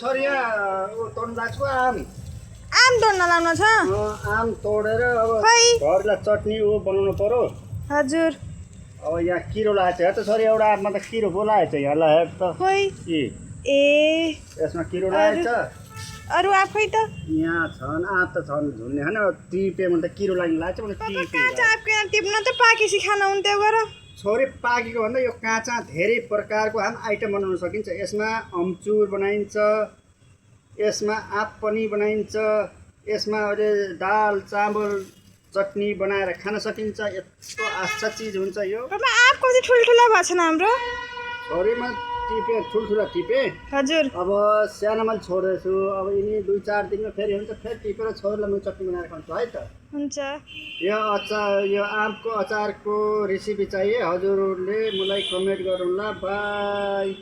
छोरी यहाँ तोड्न लाग्छु आम तोड्न लाउनु छ आम तोडेर अब खै घरलाई चटनी बनाउनु पर्यो हजुर अब यहाँ किरो लागेको छ हेर त छोरी एउटा आँपमा त किरो पो लागेको छ यहाँलाई हेर त खै ए यसमा किरो लागेको छ अरू आँप खै त यहाँ छन् आँप त छन् झुल्ने होइन टिपेमा त किरो लाग्ने लाग्छ भने काँचो आँप किन टिप्न त पाकेपछि खान हुन्थ्यो गर छोरी पाकेको भन्दा यो काँचा धेरै प्रकारको आइटम बनाउन सकिन्छ यसमा अम्चुर बनाइन्छ यसमा आँप पनि बनाइन्छ यसमा अहिले दाल चामल चटनी बनाएर खान सकिन्छ यस्तो आच्छा चिज हुन्छ यो आँप कति ठुल्ठुला भएको छैन हाम्रो छोरीमा टिपे ठुल्ठुला टिपे हजुर अब सानोमा छोडेको छु अब यिनी 2-4 दिनमा फेरि हुन्छ फेरि टिपेर छोरीलाई म चटनी बनाएर खान्छु है त हुन्छ यो अचार यो आँपको अचारको रेसिपी चाहिए हजुरहरूले मलाई कमेन्ट गरौँला बाई।